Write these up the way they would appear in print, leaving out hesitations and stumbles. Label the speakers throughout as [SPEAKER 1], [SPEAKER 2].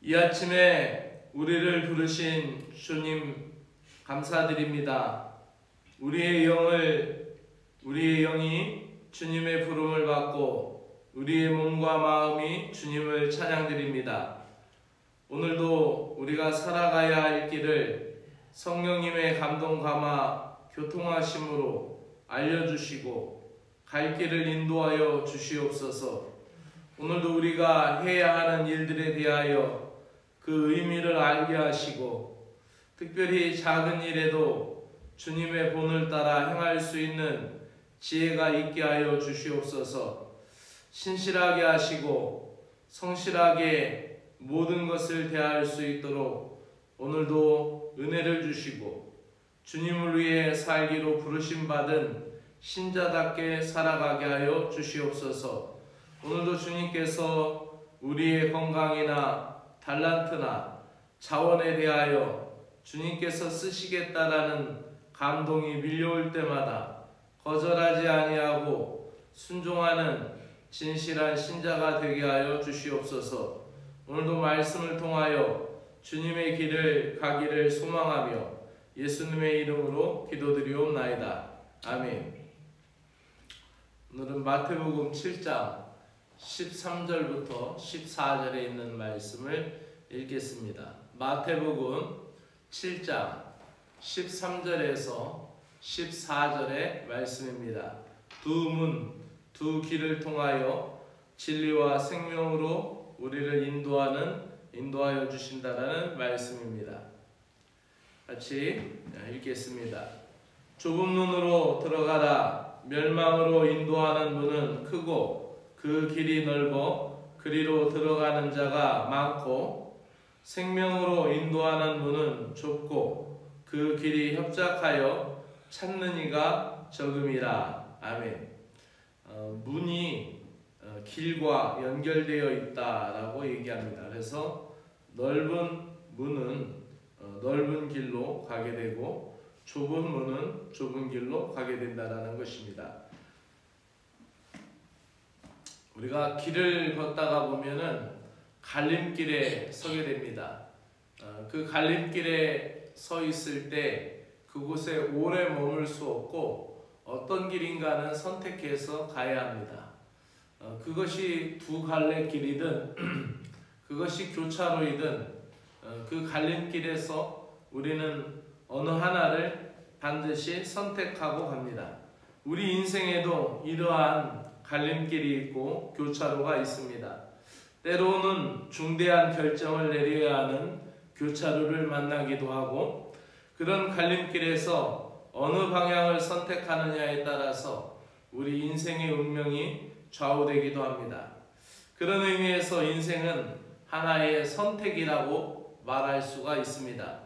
[SPEAKER 1] 이 아침에 우리를 부르신 주님 감사드립니다. 우리의 영이 주님의 부름을 받고 우리의 몸과 마음이 주님을 찬양드립니다. 오늘도 우리가 살아가야 할 길을 성령님의 감동 감화 교통하심으로 알려주시고 갈 길을 인도하여 주시옵소서. 오늘도 우리가 해야 하는 일들에 대하여 그 의미를 알게 하시고 특별히 작은 일에도 주님의 본을 따라 행할 수 있는 지혜가 있게 하여 주시옵소서. 신실하게 하시고 성실하게 모든 것을 대할 수 있도록 오늘도 은혜를 주시고 주님을 위해 살기로 부르심받은 신자답게 살아가게 하여 주시옵소서. 오늘도 주님께서 우리의 건강이나 달란트나 자원에 대하여 주님께서 쓰시겠다라는 감동이 밀려올 때마다 거절하지 아니하고 순종하는 진실한 신자가 되게 하여 주시옵소서. 오늘도 말씀을 통하여 주님의 길을 가기를 소망하며 예수님의 이름으로 기도드리옵나이다. 아멘. 오늘은 마태복음 7장 13절부터 14절에 있는 말씀을 읽겠습니다. 마태복음 7장 13절에서 14절의 말씀입니다. 두 길을 통하여 진리와 생명으로 우리를 인도하여 주신다라는 말씀입니다. 같이 읽겠습니다. 좁은 문으로 들어가라. 멸망으로 인도하는 문은 크고 그 길이 넓어 그리로 들어가는 자가 많고 생명으로 인도하는 문은 좁고 그 길이 협착하여 찾는 이가 적음이라. 아멘. 문이 길과 연결되어 있다라고 얘기합니다. 그래서 넓은 문은 넓은 길로 가게 되고 좁은 문은 좁은 길로 가게 된다라는 것입니다. 우리가 길을 걷다가 보면은 갈림길에 서게 됩니다. 그 갈림길에 서 있을 때 그곳에 오래 머물 수 없고 어떤 길인가는 선택해서 가야 합니다. 그것이 두 갈래 길이든 그것이 교차로이든 그 갈림길에서 우리는 어느 하나를 반드시 선택하고 갑니다. 우리 인생에도 이러한 갈림길이 있고 교차로가 있습니다. 때로는 중대한 결정을 내려야 하는 교차로를 만나기도 하고 그런 갈림길에서 어느 방향을 선택하느냐에 따라서 우리 인생의 운명이 좌우되기도 합니다. 그런 의미에서 인생은 하나의 선택이라고 말할 수가 있습니다.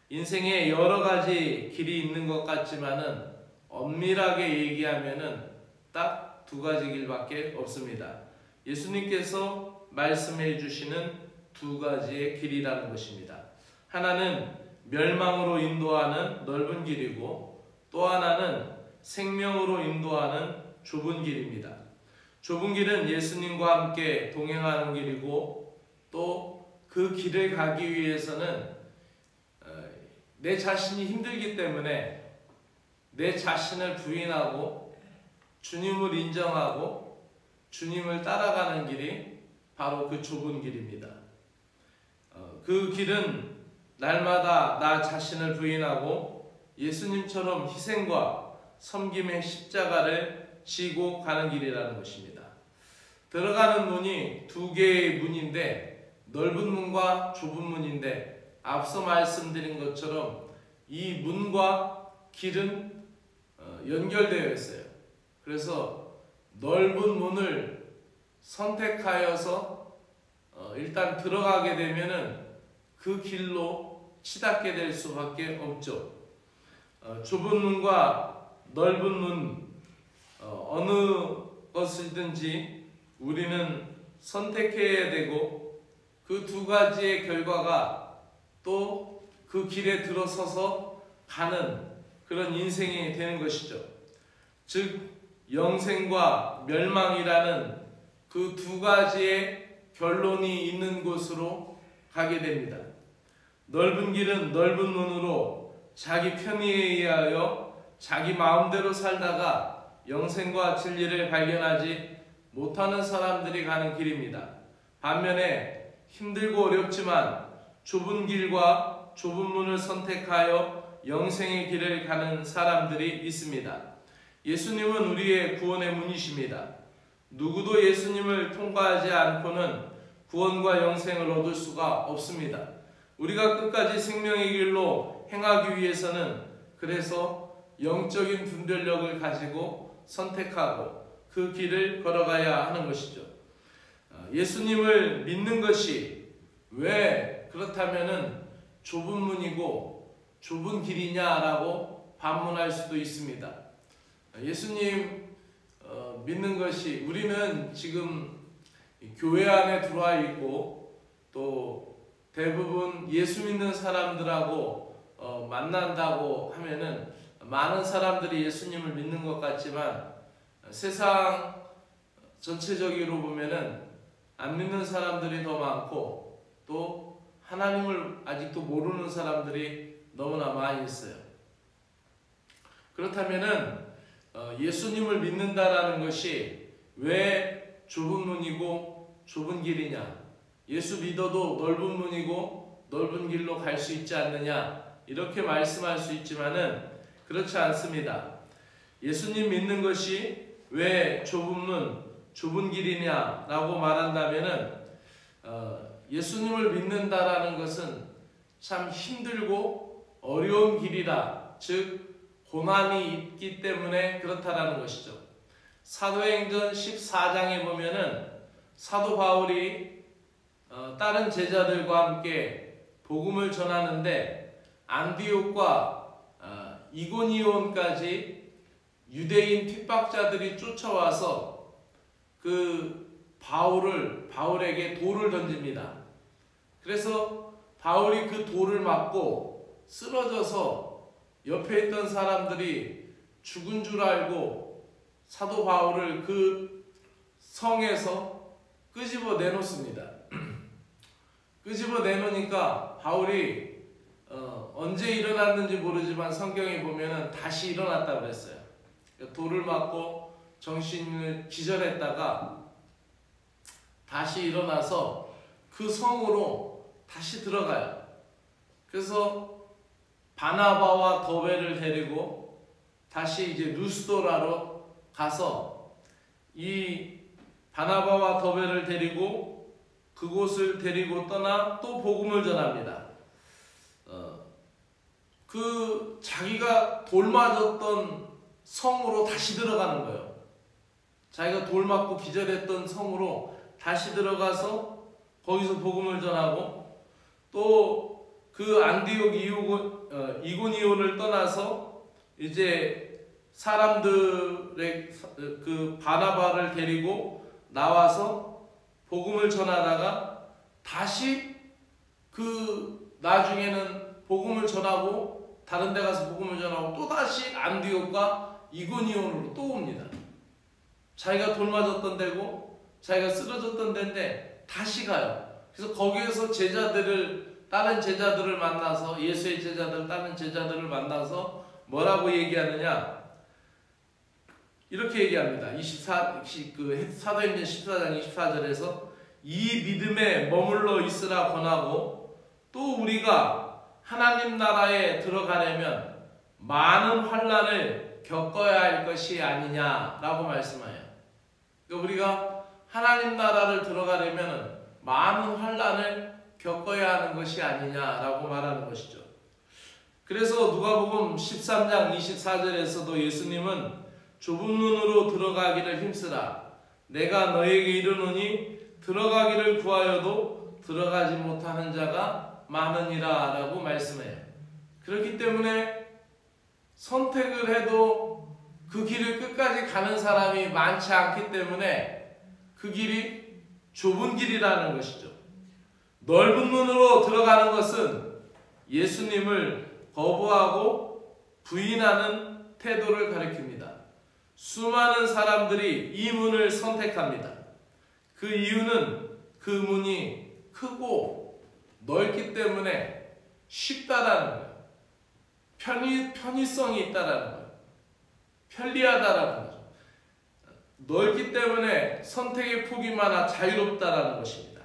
[SPEAKER 1] 인생에 여러 가지 길이 있는 것 같지만은 엄밀하게 얘기하면은 딱 두 가지 길밖에 없습니다. 예수님께서 말씀해 주시는 두 가지의 길이라는 것입니다. 하나는 멸망으로 인도하는 넓은 길이고 또 하나는 생명으로 인도하는 좁은 길입니다. 좁은 길은 예수님과 함께 동행하는 길이고 또 그 길을 가기 위해서는 내 자신이 힘들기 때문에 내 자신을 부인하고 주님을 인정하고 주님을 따라가는 길이 바로 그 좁은 길입니다. 그 길은 날마다 나 자신을 부인하고 예수님처럼 희생과 섬김의 십자가를 지고 가는 길이라는 것입니다. 들어가는 문이 두 개의 문인데 넓은 문과 좁은 문인데 앞서 말씀드린 것처럼 이 문과 길은 연결되어 있어요. 그래서 넓은 문을 선택하여서 일단 들어가게 되면은 그 길로 치닫게 될 수밖에 없죠. 좁은 문과 넓은 문 어느 것이든지 우리는 선택해야 되고 그 두 가지의 결과가 또 그 길에 들어서서 가는 그런 인생이 되는 것이죠. 즉 영생과 멸망이라는 그 두 가지의 결론이 있는 곳으로 가게 됩니다. 넓은 길은 넓은 눈으로 자기 편의에 의하여 자기 마음대로 살다가 영생과 진리를 발견하지 못하는 사람들이 가는 길입니다. 반면에 힘들고 어렵지만 좁은 길과 좁은 문을 선택하여 영생의 길을 가는 사람들이 있습니다. 예수님은 우리의 구원의 문이십니다. 누구도 예수님을 통과하지 않고는 구원과 영생을 얻을 수가 없습니다. 우리가 끝까지 생명의 길로 행하기 위해서는 그래서 영적인 분별력을 가지고 선택하고 그 길을 걸어가야 하는 것이죠. 예수님을 믿는 것이 왜 그렇다면은 좁은 문이고 좁은 길이냐라고 반문할 수도 있습니다. 예수님 믿는 것이, 우리는 지금 교회 안에 들어와 있고 또 대부분 예수 믿는 사람들하고 만난다고 하면은 많은 사람들이 예수님을 믿는 것 같지만 세상 전체적으로 보면은 안 믿는 사람들이 더 많고 또 하나님을 아직도 모르는 사람들이 너무나 많이 있어요. 그렇다면은 예수님을 믿는다라는 것이 왜 좁은 문이고 좁은 길이냐? 예수 믿어도 넓은 문이고 넓은 길로 갈 수 있지 않느냐? 이렇게 말씀할 수 있지만은 그렇지 않습니다. 예수님 믿는 것이 왜 좁은 문, 좁은 길이냐라고 말한다면은 예수님을 믿는다라는 것은 참 힘들고 어려운 길이라, 즉 고난이 있기 때문에 그렇다라는 것이죠. 사도행전 14장에 보면은 사도 바울이 다른 제자들과 함께 복음을 전하는데 안디옥과 이고니온까지 유대인 핍박자들이 쫓아와서 그 바울에게 돌을 던집니다. 그래서 바울이 그 돌을 맞고 쓰러져서 옆에 있던 사람들이 죽은 줄 알고 사도 바울을 그 성에서 끄집어 내놓습니다. 끄집어 내놓으니까 바울이 언제 일어났는지 모르지만 성경에 보면은 다시 일어났다고 그랬어요. 돌을 맞고 정신을 기절했다가 다시 일어나서 그 성으로 다시 들어가요. 그래서 바나바와 더베를 데리고 다시 이제 루스도라로 가서 이 바나바와 더베를 데리고 그곳을 데리고 떠나 또 복음을 전합니다. 그 자기가 돌 맞았던 성으로 다시 들어가는 거예요. 자기가 돌 맞고 기절했던 성으로 다시 들어가서 거기서 복음을 전하고 또 그 안디옥 이고니온을 떠나서 이제 사람들의 그 바나바를 데리고 나와서 복음을 전하다가 다시 그 나중에는 복음을 전하고 다른 데 가서 복음을 전하고 또 다시 안디옥과 이고니온으로 또 옵니다. 자기가 돌 맞았던 데고 자기가 쓰러졌던 데인데 다시 가요. 그래서 거기에서 다른 제자들을 만나서, 예수의 제자들, 다른 제자들을 만나서 뭐라고 얘기하느냐? 이렇게 얘기합니다. 사도행전 14장 24절에서 이 믿음에 머물러 있으라 권하고 또 우리가 하나님 나라에 들어가려면 많은 환난을 겪어야 할 것이 아니냐라고 말씀해요. 그러니까 우리가 하나님 나라를 들어가려면 많은 환난을 겪어야 하는 것이 아니냐라고 말하는 것이죠. 그래서 누가복음 13장 24절에서도 예수님은 좁은 문으로 들어가기를 힘쓰라. 내가 너에게 이르노니 들어가기를 구하여도 들어가지 못하는 자가 많으니라 라고 말씀해요. 그렇기 때문에 선택을 해도 그 길을 끝까지 가는 사람이 많지 않기 때문에 그 길이 좁은 길이라는 것이죠. 넓은 문으로 들어가는 것은 예수님을 거부하고 부인하는 태도를 가리킵니다. 수많은 사람들이 이 문을 선택합니다. 그 이유는 그 문이 크고 넓기 때문에 쉽다라는 거예요. 편의성이 있다라는 거예요. 편리하다라는 거죠. 넓기 때문에 선택의 폭이 많아 자유롭다라는 것입니다.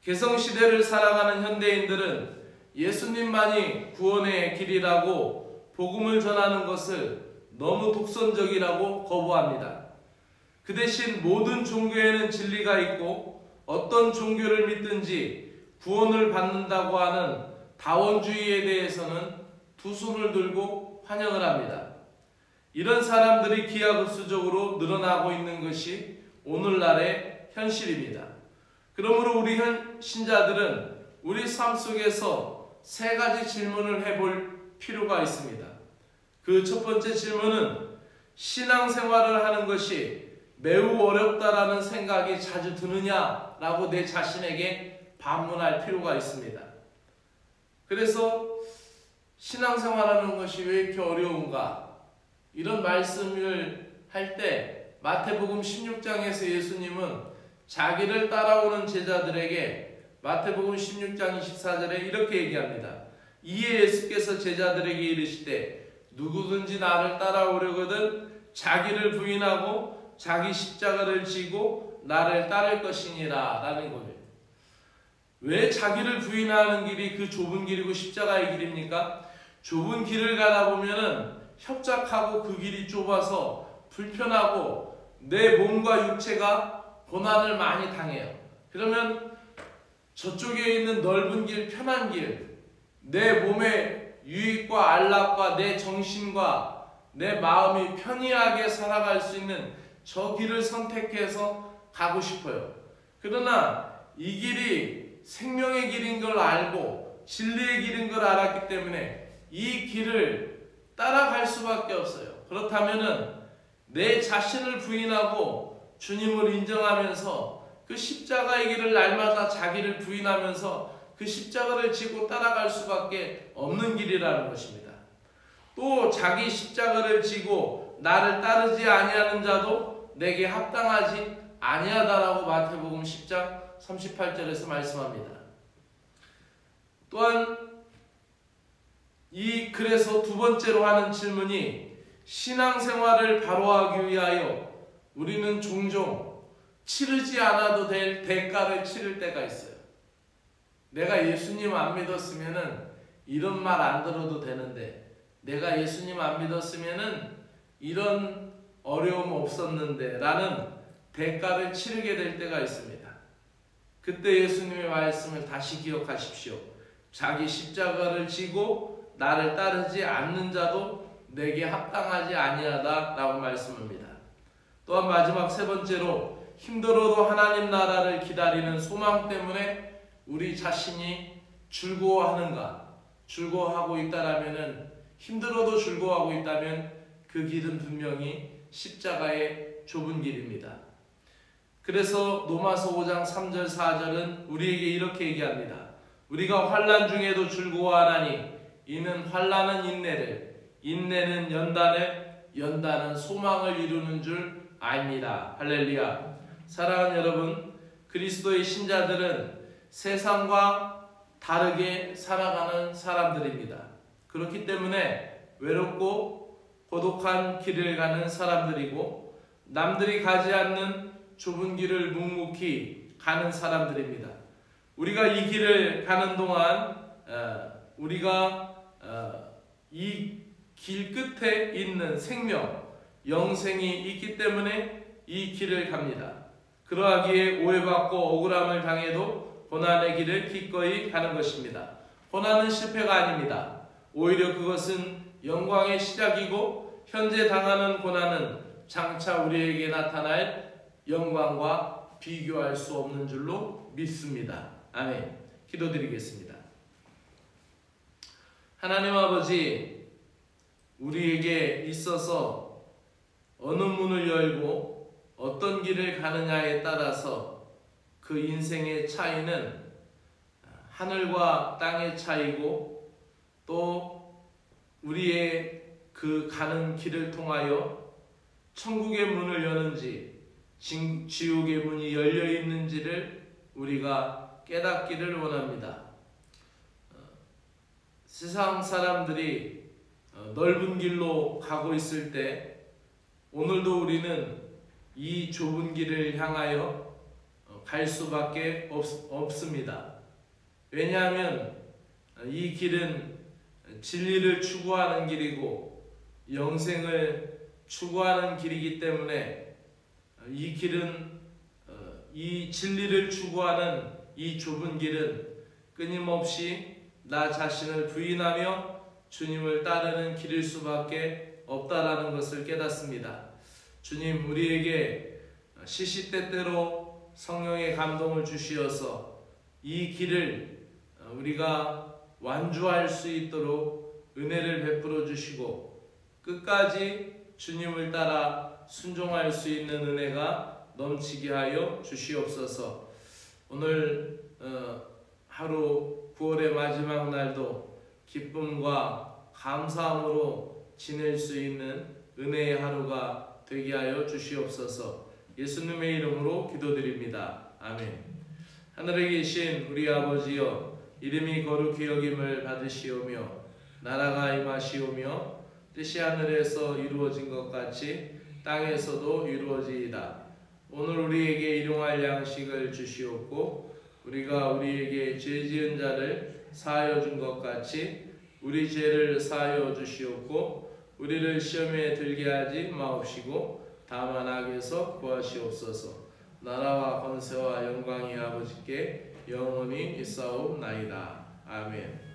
[SPEAKER 1] 개성시대를 살아가는 현대인들은 예수님만이 구원의 길이라고 복음을 전하는 것을 너무 독선적이라고 거부합니다. 그 대신 모든 종교에는 진리가 있고 어떤 종교를 믿든지 구원을 받는다고 하는 다원주의에 대해서는 두 손을 들고 환영을 합니다. 이런 사람들이 기하급수적으로 늘어나고 있는 것이 오늘날의 현실입니다. 그러므로 우리 신자들은 우리 삶 속에서 세 가지 질문을 해볼 필요가 있습니다. 그 첫 번째 질문은 신앙생활을 하는 것이 매우 어렵다라는 생각이 자주 드느냐라고 내 자신에게 반문할 필요가 있습니다. 그래서 신앙생활하는 것이 왜 이렇게 어려운가? 이런 말씀을 할 때 마태복음 16장에서 예수님은 자기를 따라오는 제자들에게 마태복음 16장 24절에 이렇게 얘기합니다. 이에 예수께서 제자들에게 이르시되 누구든지 나를 따라오려거든 자기를 부인하고 자기 십자가를 지고 나를 따를 것이니라 라는 거예요. 왜 자기를 부인하는 길이 그 좁은 길이고 십자가의 길입니까? 좁은 길을 가다 보면은 협착하고 그 길이 좁아서 불편하고 내 몸과 육체가 고난을 많이 당해요. 그러면 저쪽에 있는 넓은 길, 편한 길, 내 몸의 유익과 안락과 내 정신과 내 마음이 편리하게 살아갈 수 있는 저 길을 선택해서 가고 싶어요. 그러나 이 길이 생명의 길인 걸 알고 진리의 길인 걸 알았기 때문에 이 길을 따라갈 수밖에 없어요. 그렇다면은 내 자신을 부인하고 주님을 인정하면서 그 십자가의 길을 날마다 자기를 부인하면서 그 십자가를 지고 따라갈 수밖에 없는 길이라는 것입니다. 또 자기 십자가를 지고 나를 따르지 아니하는 자도 내게 합당하지 아니하다라고 마태복음 10장 38절에서 말씀합니다. 또한 그래서 두 번째로 하는 질문이 신앙생활을 바로하기 위하여 우리는 종종 치르지 않아도 될 대가를 치를 때가 있어요. 내가 예수님 안 믿었으면은 이런 말 안 들어도 되는데, 내가 예수님 안 믿었으면은 이런 어려움 없었는데 라는 대가를 치르게 될 때가 있습니다. 그때 예수님의 말씀을 다시 기억하십시오. 자기 십자가를 지고 나를 따르지 않는 자도 내게 합당하지 아니하다 라고 말씀합니다. 또한 마지막 세 번째로 힘들어도 하나님 나라를 기다리는 소망 때문에 우리 자신이 즐거워하는가? 즐거워하고 있다라면은, 힘들어도 즐거워하고 있다면 그 길은 분명히 십자가의 좁은 길입니다. 그래서 로마서 5장 3절 4절은 우리에게 이렇게 얘기합니다. 우리가 환난 중에도 즐거워하나니 이는 환난은 인내를, 인내는 연단을, 연단은 소망을 이루는 줄 압니다. 할렐루야. 사랑하는 여러분, 그리스도의 신자들은 세상과 다르게 살아가는 사람들입니다. 그렇기 때문에 외롭고 고독한 길을 가는 사람들이고 남들이 가지 않는 좁은 길을 묵묵히 가는 사람들입니다. 우리가 이 길을 가는 동안 우리가 이 길 끝에 있는 생명, 영생이 있기 때문에 이 길을 갑니다. 그러하기에 오해받고 억울함을 당해도 고난의 길을 기꺼이 가는 것입니다. 고난은 실패가 아닙니다. 오히려 그것은 영광의 시작이고 현재 당하는 고난은 장차 우리에게 나타날 영광과 비교할 수 없는 줄로 믿습니다. 아멘. 기도드리겠습니다. 하나님 아버지, 우리에게 있어서 어느 문을 열고 어떤 길을 가느냐에 따라서 그 인생의 차이는 하늘과 땅의 차이고, 또 우리의 그 가는 길을 통하여 천국의 문을 여는지 지옥의 문이 열려 있는지를 우리가 깨닫기를 원합니다. 세상 사람들이 넓은 길로 가고 있을 때 오늘도 우리는 이 좁은 길을 향하여 갈 수밖에 없습니다. 왜냐하면 이 길은 진리를 추구하는 길이고 영생을 추구하는 길이기 때문에 이 길은 이 진리를 추구하는 이 좁은 길은 끊임없이 나 자신을 부인하며 주님을 따르는 길일 수밖에 없다라는 것을 깨닫습니다. 주님, 우리에게 시시때때로 성령의 감동을 주시어서 이 길을 우리가 완주할 수 있도록 은혜를 베풀어 주시고 끝까지 주님을 따라 순종할 수 있는 은혜가 넘치게 하여 주시옵소서. 오늘 하루 9월의 마지막 날도 기쁨과 감사함으로 지낼 수 있는 은혜의 하루가 되게 하여 주시옵소서. 예수님의 이름으로 기도드립니다. 아멘. 하늘에 계신 우리 아버지여, 이름이 거룩히 여김을 받으시오며 나라가 임하시오며 뜻이 하늘에서 이루어진 것 같이 땅에서도 이루어지이다. 오늘 우리에게 일용할 양식을 주시옵고 우리가 우리에게 죄 지은 자를 사하여 준 것 같이 우리 죄를 사하여 주시옵고 우리를 시험에 들게 하지 마옵시고 다만 악에서 구하시옵소서. 나라와 권세와 영광이 아버지께 영원히 있사옵나이다. 아멘.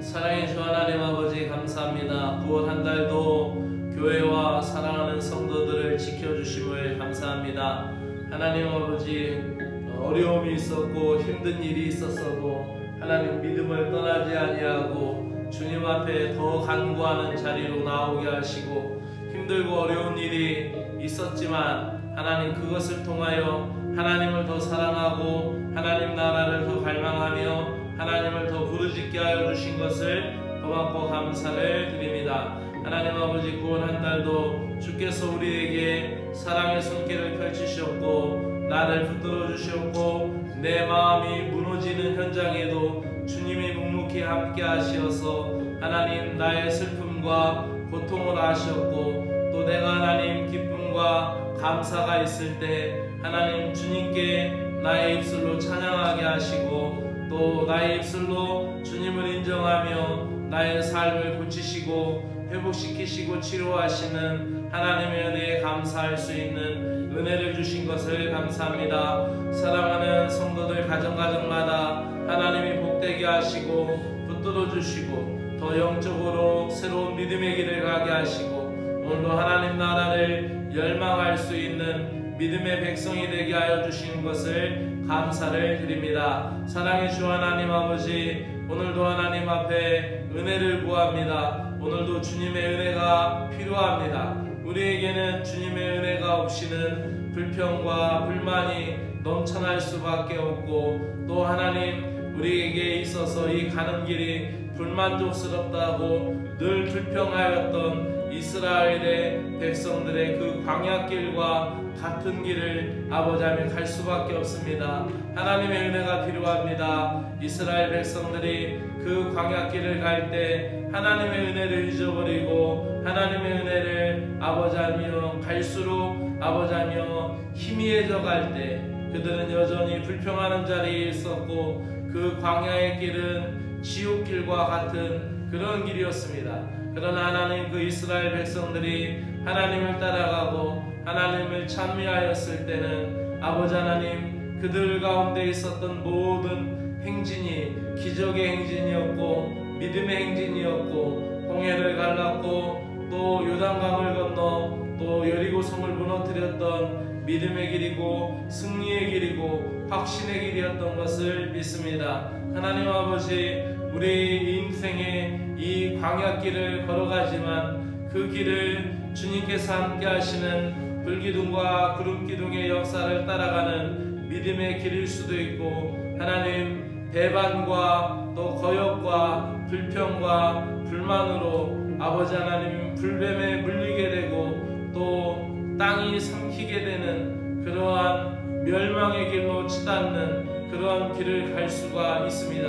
[SPEAKER 1] 사랑의 주 하나님 아버지, 감사합니다. 9월 한 달도 교회와 사랑하는 성도들을 지켜주심을 감사합니다. 하나님 아버지, 어려움이 있었고 힘든 일이 있었어도 하나님 믿음을 떠나지 아니하고 주님 앞에 더 간구하는 자리로 나오게 하시고 힘들고 어려운 일이 있었지만 하나님 그것을 통하여 하나님을 더 사랑하고 하나님 나라를 더 갈망하며 하나님을 더 부르짖게 하여 주신 것을 고맙고 감사를 드립니다. 하나님 아버지, 9월 한 달도 주께서 우리에게 사랑의 손길을 펼치셨고 나를 붙들어 주셨고 내 마음이 무너지는 현장에도 주님이 묵묵히 함께 하시어서 하나님 나의 슬픔과 고통을 아셨고 또 내가 하나님 기쁨과 감사가 있을 때 하나님 주님께 나의 입술로 찬양하게 하시고 또 나의 입술로 주님을 인정하며 나의 삶을 고치시고 회복시키시고 치료하시는 하나님의 은혜에 감사할 수 있는 은혜를 주신 것을 감사합니다. 사랑하는 성도들 가정마다 하나님이 복되게 하시고 붙들어 주시고 더 영적으로 새로운 믿음의 길을 가게 하시고 오늘도 하나님 나라를 열망할 수 있는 믿음의 백성이 되게 하여 주신 것을 감사를 드립니다. 사랑의 주 하나님 아버지, 오늘도 하나님 앞에 은혜를 구합니다. 오늘도 주님의 은혜가 필요합니다. 우리에게는 주님의 은혜가 없이는 불평과 불만이 넘쳐날 수밖에 없고 또 하나님 우리에게 있어서 이 가는 길이 불만족스럽다고 늘 불평하였던 이스라엘의 백성들의 그 광야길과 같은 길을 아버지 하며 갈 수밖에 없습니다. 하나님의 은혜가 필요합니다. 이스라엘 백성들이 그 광야길을 갈 때 하나님의 은혜를 잊어버리고 하나님의 은혜를 아버지 하며 갈수록 아버지 하며 희미해져 갈 때 그들은 여전히 불평하는 자리에 있었고 그 광야의 길은 지옥길과 같은 그런 길이었습니다. 그러나 하나님 그 이스라엘 백성들이 하나님을 따라가고 하나님을 찬미하였을 때는 아버지 하나님 그들 가운데 있었던 모든 행진이 기적의 행진이었고 믿음의 행진이었고 홍해를 갈랐고 또 요단강을 건너 또 여리고성을 무너뜨렸던 믿음의 길이고 승리의 길이고 확신의 길이었던 것을 믿습니다. 하나님 아버지, 우리 인생의 이 광야길을 걸어가지만 그 길을 주님께서 함께 하시는 불기둥과 구름기둥의 역사를 따라가는 믿음의 길일 수도 있고, 하나님 배반과 또 거역과 불평과 불만으로 아버지 하나님 불뱀에 물리게 되고 또 땅이 삼키게 되는 그러한 멸망의 길로 치닫는 그러한 길을 갈 수가 있습니다.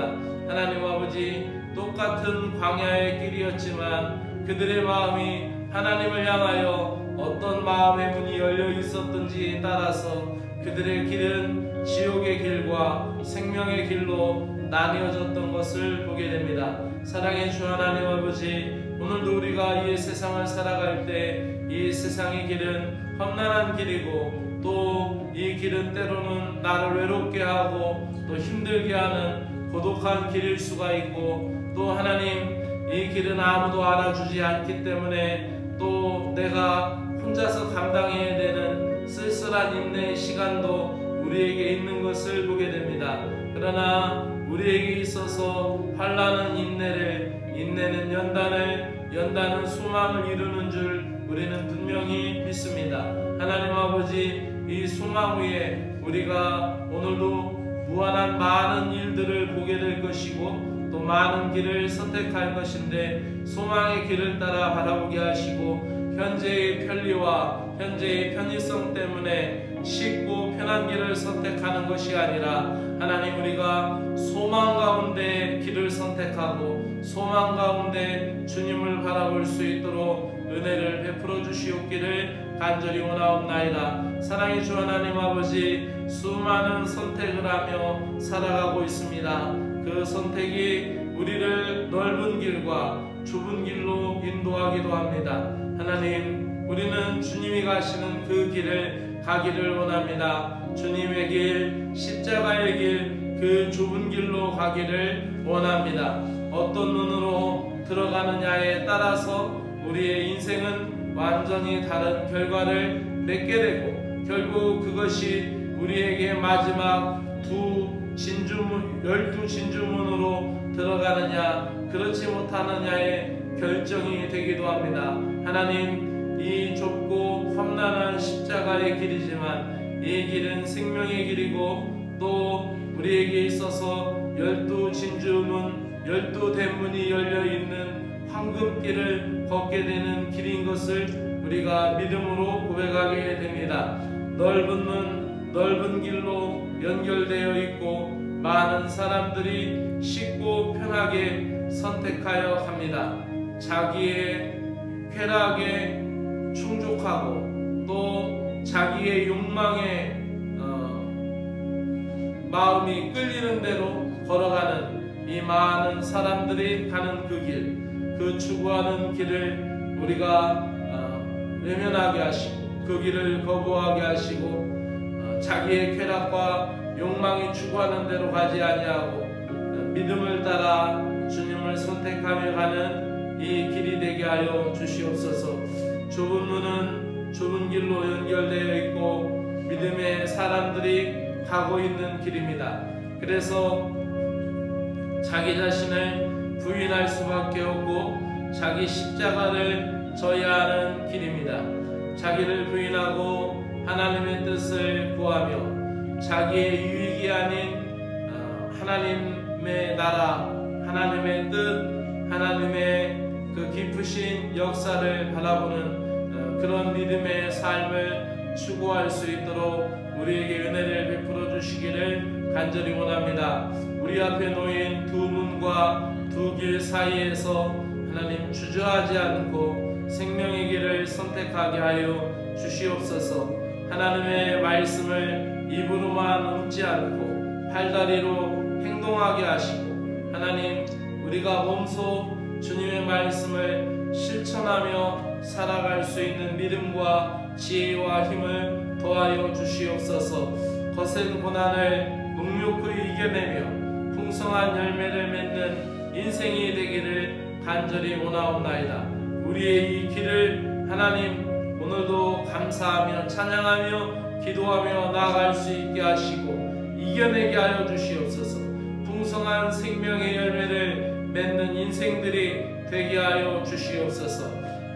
[SPEAKER 1] 하나님 아버지, 똑같은 광야의 길이었지만 그들의 마음이 하나님을 향하여 어떤 마음의 문이 열려 있었던지에 따라서 그들의 길은 지옥의 길과 생명의 길로 나뉘어졌던 것을 보게 됩니다. 사랑의 주 하나님 아버지, 오늘도 우리가 이 세상을 살아갈 때 이 세상의 길은 험난한 길이고 또 이 길은 때로는 나를 외롭게 하고 또 힘들게 하는 고독한 길일 수가 있고, 또 하나님 이 길은 아무도 알아주지 않기 때문에 또 내가 혼자서 감당해야 되는 쓸쓸한 인내의 시간도 우리에게 있는 것을 보게 됩니다. 그러나 우리에게 있어서 환난은 인내는 연단은 소망을 이루는 줄 우리는 분명히 믿습니다. 하나님 아버지, 이 소망 위에 우리가 오늘도 무한한 많은 일들을 보게 될 것이고 또 많은 길을 선택할 것인데, 소망의 길을 따라 바라보게 하시고 현재의 편리와 현재의 편의성 때문에 쉽고 편한 길을 선택하는 것이 아니라 하나님, 우리가 소망 가운데 길을 선택하고 소망 가운데 주님을 바라볼 수 있도록 은혜를 베풀어 주시옵기를 간절히 원하옵나이다. 사랑의 주 하나님 아버지, 수많은 선택을 하며 살아가고 있습니다. 그 선택이 우리를 넓은 길과 좁은 길로 인도하기도 합니다. 하나님, 우리는 주님이 가시는 그 길을 가기를 원합니다. 주님의 길, 십자가의 길, 그 좁은 길로 가기를 원합니다. 어떤 눈으로 들어가느냐에 따라서 우리의 인생은 완전히 다른 결과를 맺게 되고, 결국 그것이 우리에게 마지막 12 진주문으로 들어가느냐 그렇지 못하느냐의 결정이 되기도 합니다. 하나님, 이 좁고 험난한 십자가의 길이지만 이 길은 생명의 길이고 또 우리에게 있어서 12 진주문, 12 대문이 열려있는 황금길을 걷게 되는 길인 것을 우리가 믿음으로 고백하게 됩니다. 넓은 문, 넓은 길로 연결되어 있고 많은 사람들이 쉽고 편하게 선택하여 갑니다. 자기의 쾌락에 충족하고 또 자기의 욕망에 마음이 끌리는 대로 걸어가는 이 많은 사람들이 가는 그 길, 그 추구하는 길을 우리가 외면하게 하시고 그 길을 거부하게 하시고 자기의 쾌락과 욕망이 추구하는 대로 가지 아니하고 믿음을 따라 주님을 선택하며 가는 이 길이 되게 하여 주시옵소서. 좁은 문은 좁은 길로 연결되어 있고 믿음의 사람들이 가고 있는 길입니다. 그래서 자기 자신을 부인할 수밖에 없고 자기 십자가를 져야 하는 길입니다. 자기를 부인하고 하나님의 뜻을 구하며 자기의 유익이 아닌 하나님의 나라, 하나님의 뜻, 하나님의 그 깊으신 역사를 바라보는 그런 믿음의 삶을 추구할 수 있도록 우리에게 은혜를 베풀어 주시기를 간절히 원합니다. 우리 앞에 놓인 두 문과 두 길 사이에서 하나님 주저하지 않고 생명의 길을 선택하게 하여 주시옵소서. 하나님의 말씀을 입으로만 읊지 않고 팔다리로 행동하게 하시고 하나님, 우리가 몸소 주님의 말씀을 실천하며 살아갈 수 있는 믿음과 지혜와 힘을 더하여 주시옵소서. 거센 고난을 묵묵히 이겨내며 풍성한 열매를 맺는 인생이 되기를 간절히 원하옵나이다. 우리의 이 길을 하나님 오늘도 감사하며 찬양하며 기도하며 나아갈 수 있게 하시고 이겨내게 하여 주시옵소서. 풍성한 생명의 열매를 맺는 인생들이 되게 하여 주시옵소서.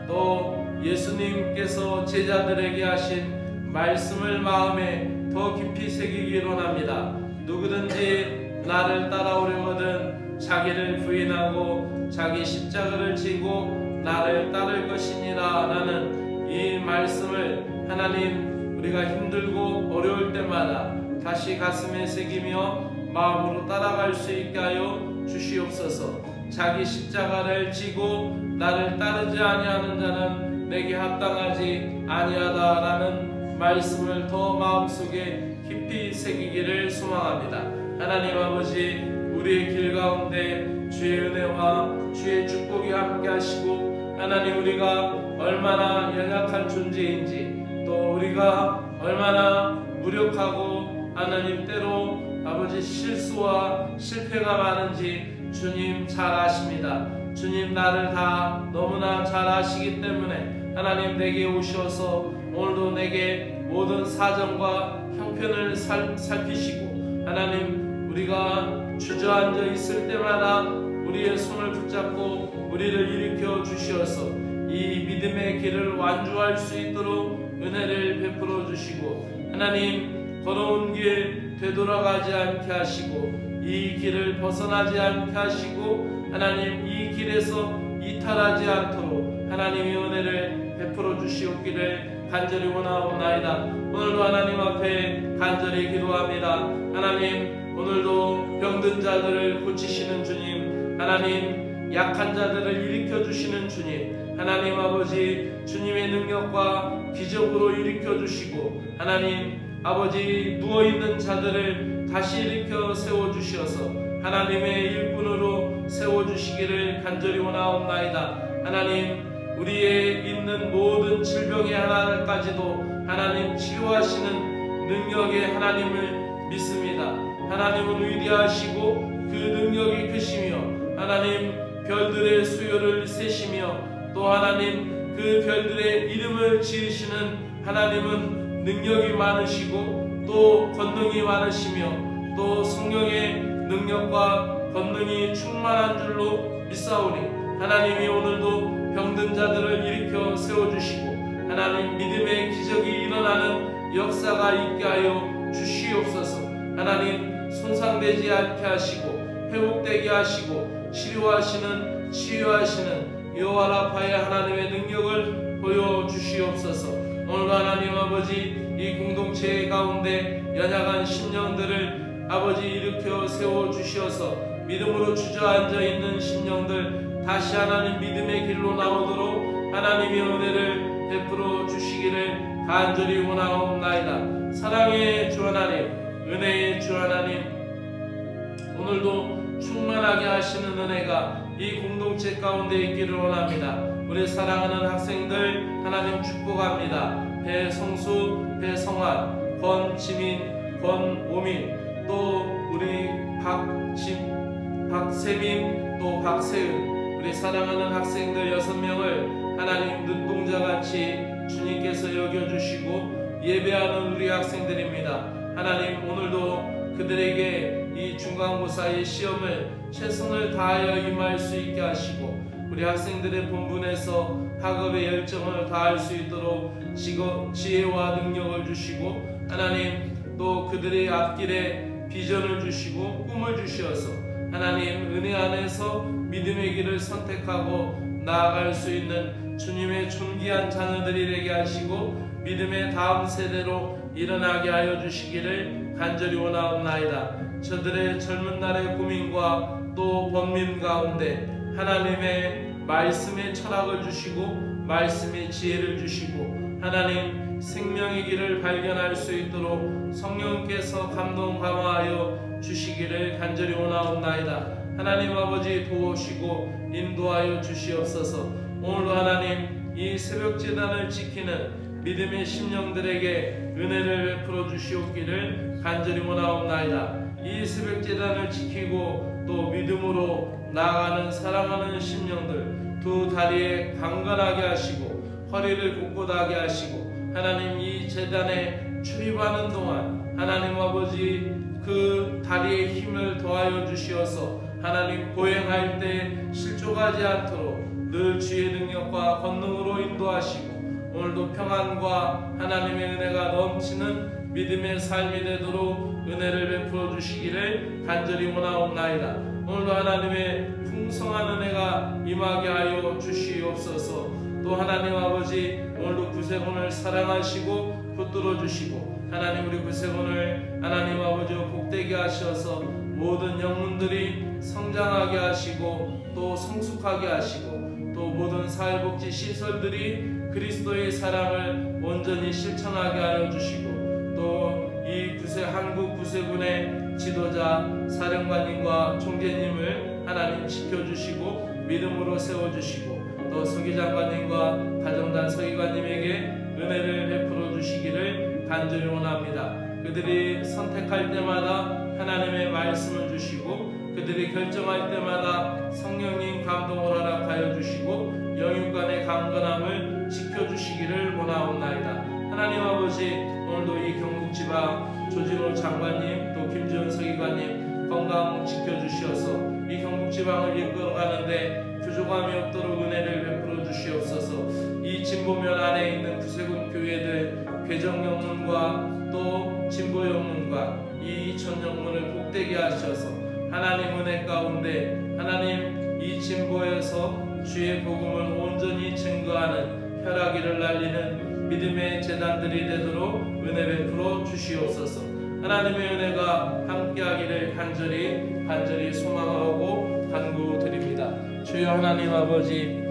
[SPEAKER 1] 또 예수님께서 제자들에게 하신 말씀을 마음에 더 깊이 새기기를 원합니다. 누구든지 나를 따라오려거든 자기를 부인하고 자기 십자가를 지고 나를 따를 것이니라 라는 이 말씀을 하나님, 우리가 힘들고 어려울 때마다 다시 가슴에 새기며 마음으로 따라갈 수 있게 하여 주시옵소서. 자기 십자가를 지고 나를 따르지 아니하는 자는 내게 합당하지 아니하다라는 말씀을 더 마음속에 깊이 새기기를 소망합니다. 하나님 아버지, 우리의 길 가운데 주의 은혜와 주의 축복이 함께 하시고, 하나님, 우리가 얼마나 연약한 존재인지, 또 우리가 얼마나 무력하고 하나님 때로 아버지 실수와 실패가 많은지 주님 잘 아십니다. 주님, 나를 다 너무나 잘 아시기 때문에 하나님, 내게 오셔서 오늘도 내게 모든 사정과 형편을 살피시고, 하나님, 우리가 주저앉아 있을 때마다 우리의 손을 붙잡고 우리를 일으켜 주시어서 이 믿음의 길을 완주할 수 있도록 은혜를 베풀어 주시고, 하나님, 걸어온 길 되돌아가지 않게 하시고 이 길을 벗어나지 않게 하시고, 하나님, 이 길에서 이탈하지 않도록 하나님의 은혜를 베풀어 주시옵기를 간절히 원하옵나이다. 오늘도 하나님 앞에 간절히 기도합니다. 하나님, 오늘도 병든 자들을 고치시는 주님, 하나님, 약한 자들을 일으켜 주시는 주님, 하나님 아버지, 주님의 능력과 기적으로 일으켜 주시고, 하나님 아버지, 누워있는 자들을 다시 일으켜 세워주시어서 하나님의 일꾼으로 세워주시기를 간절히 원하옵나이다. 하나님, 우리의 있는 모든 질병의 하나까지도 하나님 치료하시는 능력의 하나님을 믿습니다. 하나님은 위대하시고 그 능력이 크시며, 하나님, 별들의 수요를 세시며, 또 하나님, 그 별들의 이름을 지으시는 하나님은 능력이 많으시고 또 권능이 많으시며 또 성령의 능력과 권능이 충만한 줄로 믿사오니, 하나님이 오늘도 병든 자들을 일으켜 세워주시고 하나님, 믿음의 기적이 일어나는 역사가 있게 하여 주시옵소서. 하나님, 손상되지 않게 하시고 회복되게 하시고 치유하시는 여호와 라파의 하나님의 능력을 보여주시옵소서. 오늘도 하나님 아버지, 이 공동체 가운데 연약한 심령들을 아버지 일으켜 세워주시어서 믿음으로 주저앉아 있는 심령들 다시 하나님 믿음의 길로 나오도록 하나님의 은혜를 베풀어 주시기를 간절히 원하옵나이다. 사랑의 주 하나님, 은혜의 주 하나님, 오늘도 충만하게 하시는 은혜가 이 공동체 가운데 있기를 원합니다. 우리 사랑하는 학생들 하나님 축복합니다. 배성수, 배성환, 권지민, 권오민, 또 우리 박세민, 또 박세은, 우리 사랑하는 학생들 6명을 하나님 눈동자같이 주님께서 여겨주시고 예배하는 우리 학생들입니다. 하나님, 오늘도 그들에게 이 중간고사의 시험을 최선을 다하여 임할 수 있게 하시고, 우리 학생들의 본분에서 학업의 열정을 다할 수 있도록 지혜와 능력을 주시고, 하나님, 또 그들의 앞길에 비전을 주시고 꿈을 주시어서 하나님, 은혜 안에서 믿음의 길을 선택하고 나아갈 수 있는 주님의 존귀한 자녀들이 되게 하시고 믿음의 다음 세대로 일어나게 하여 주시기를 간절히 원하옵나이다. 저들의 젊은 날의 고민과 또 번민 가운데 하나님의 말씀의 철학을 주시고 말씀의 지혜를 주시고 하나님 생명의 길을 발견할 수 있도록 성령께서 감동 감화하여 주시기를 간절히 원하옵나이다. 하나님 아버지, 도우시고 인도하여 주시옵소서. 오늘도 하나님, 이 새벽제단을 지키는 믿음의 심령들에게 은혜를 베풀어 주시옵기를 간절히 원하옵나이다. 이 새벽제단을 지키고 또 믿음으로 나아가는 사랑하는 심령들 두 다리에 강건하게 하시고 허리를 굳건하게 하시고 하나님, 이 제단에 출입하는 동안 하나님 아버지, 그 다리에 힘을 더하여 주시어서 하나님, 보행할 때 실족하지 않도록 늘 주의 능력과 권능으로 인도하시고 오늘도 평안과 하나님의 은혜가 넘치는 믿음의 삶이 되도록 은혜를 베풀어 주시기를 간절히 원하옵나이다. 오늘도 하나님의 풍성한 은혜가 임하게 하여 주시옵소서. 또 하나님 아버지 오늘도 구세군을 사랑하시고 붙들어 주시고 하나님 우리 구세군을 하나님 아버지와 복되게 하셔서 모든 영혼들이 성장하게 하시고 또 성숙하게 하시고 또 모든 사회복지 시설들이 그리스도의 사랑을 온전히 실천하게 하여 주시고 또 이 한국 구세군의 지도자 사령관님과 총재님을 하나님 지켜주시고 믿음으로 세워주시고 또 서기장관님과 가정단 서기관님에게 은혜를 베풀어 주시기를 간절히 원합니다. 그들이 선택할 때마다 하나님의 말씀을 주시고 그들이 결정할 때마다 성령님 감동을 허락하여 주시고 영육간의 강건함을 지켜주시기를 원하옵나이다. 하나님 아버지 오늘도 이 경북지방 조진호 장관님 또 김지훈 서기관님 건강 지켜주시어서 이 경북지방을 이끌어가는데 부족함이 없도록 은혜를 베풀어 주시옵소서. 이 진보면 안에 있는 구세군 교회들 개정영문과 또 진보영문과 이 2000영문을 복되게 하셔서 하나님 은혜 가운데 하나님 이 진보에서 주의 복음을 온전히 증거하는 혈화기를 날리는 믿음의 재단들이 되도록 은혜 베풀어 주시옵소서. 하나님의 은혜가 함께하기를 간절히 소망하고 간구드립니다. 주여 하나님 아버지